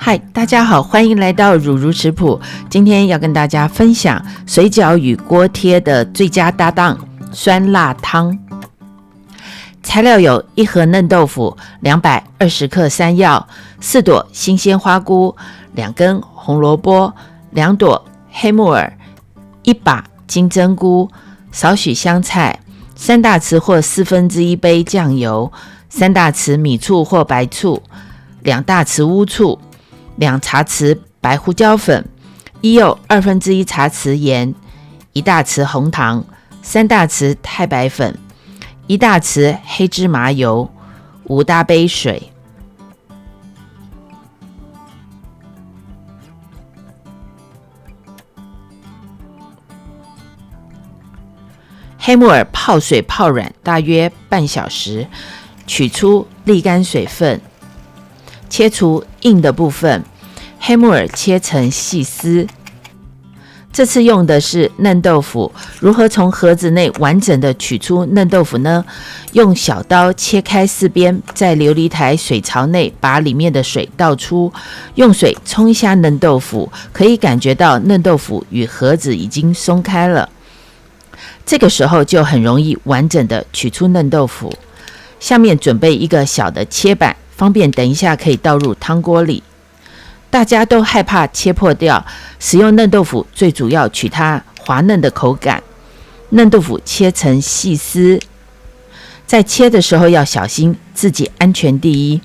嗨，大家好，欢迎来到乳如食谱。今天要跟大家分享水饺与锅贴的最佳搭档——酸辣汤。材料有1盒嫩豆腐、220克山药、4朵新鲜花菇、2根红萝卜、2朵黑木耳、1把金针菇、少许香菜、3大匙或1/4杯酱油、3大匙米醋或白醋、2大匙乌醋、2茶匙白胡椒粉、1又2/2茶匙盐、1大匙红糖、3大匙太白粉、1大匙黑芝麻油、5大杯水。黑木耳泡水泡软大约半小时，取出沥干水分，切除硬的部分。黑木耳切成细丝。这次用的是嫩豆腐，如何从盒子内完整的取出嫩豆腐呢？用小刀切开4边，在琉璃台水槽内把里面的水倒出，用水冲一下嫩豆腐，可以感觉到嫩豆腐与盒子已经松开了。这个时候就很容易完整的取出嫩豆腐。下面准备一个小的切板，方便等一下可以倒入汤锅里。大家都害怕切破掉，使用嫩豆腐最主要取它滑嫩的口感。嫩豆腐切成细丝，在切的时候要小心，自己安全第一。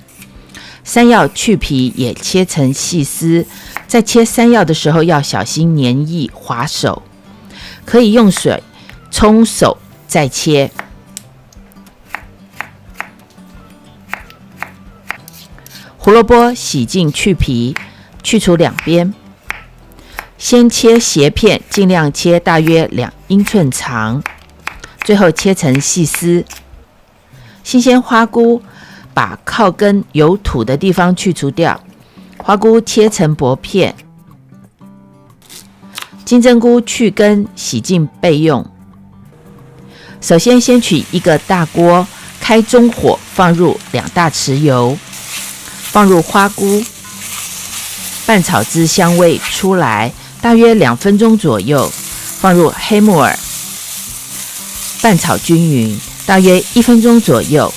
山药去皮也切成细丝，在切山药的时候要小心黏液滑手，可以用水冲手再切。胡萝卜洗净去皮，去除2边，先切斜片，尽量切大约2英寸长，最后切成细丝。新鲜花菇把靠根有土的地方去除掉，花菇切成薄片。金针菇去根洗净备用。首先取一个大锅，开中火，放入2大匙油，放入花菇，拌炒至香味出来，大约2分钟左右，放入黑木耳，拌炒均匀，大约1分钟左右，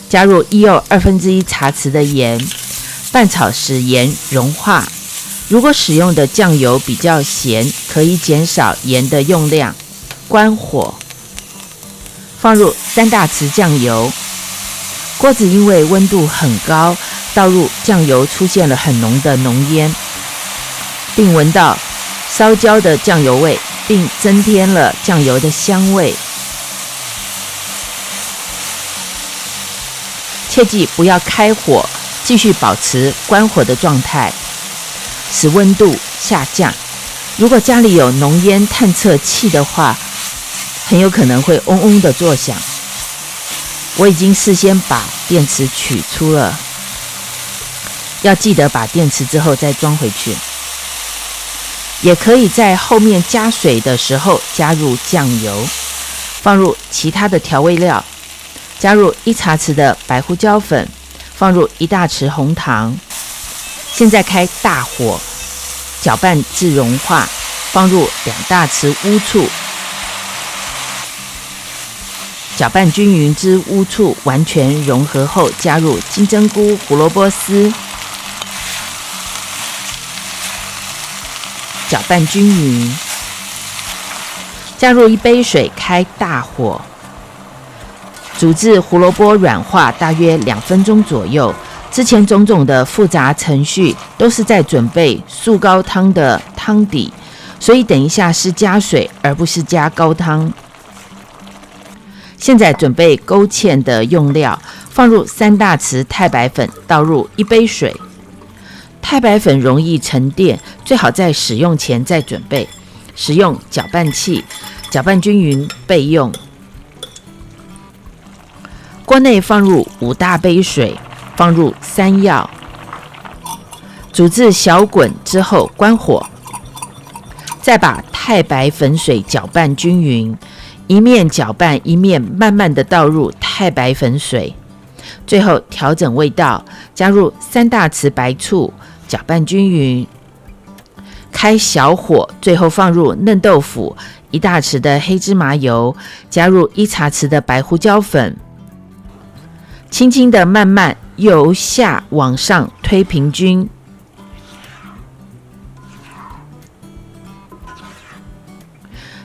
加入1又2/2茶匙的盐，拌炒使盐融化。如果使用的酱油比较咸，可以减少盐的用量。关火，放入3大匙酱油。锅子因为温度很高，倒入酱油出现了很浓的浓烟，并闻到烧焦的酱油味，并增添了酱油的香味。切记不要开火，继续保持关火的状态，使温度下降。如果家里有浓烟探测器的话，很有可能会嗡嗡的作响。我已经事先把电池取出了，要记得把电池之后再装回去。也可以在后面加水的时候加入酱油，放入其他的调味料，加入1茶匙的白胡椒粉，放入1大匙红糖。现在开大火，搅拌至融化，放入2大匙乌醋，搅拌均匀至乌醋完全融合后，加入金针菇、胡萝卜丝，搅拌均匀，加入1杯水，开大火，煮至胡萝卜软化，大约2分钟左右。之前种种的复杂程序都是在准备素高汤的汤底，所以等一下是加水而不是加高汤。现在准备勾芡的用料，放入3大匙太白粉，倒入1杯水。太白粉容易沉淀，最好在使用前再准备。使用搅拌器，搅拌均匀备用。锅内放入5大杯水，放入山药，煮至小滚之后关火，再把太白粉水搅拌均匀。一面搅拌一面慢慢的倒入太白粉水，最后调整味道，加入3大匙白醋，搅拌均匀，开小火，最后放入嫩豆腐、1大匙的黑芝麻油，加入1茶匙的白胡椒粉，轻轻的慢慢由下往上推平均。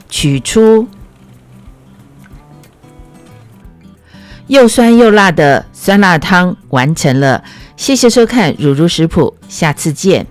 取出，又酸又辣的酸辣汤完成了。谢谢收看乳乳食谱，下次见。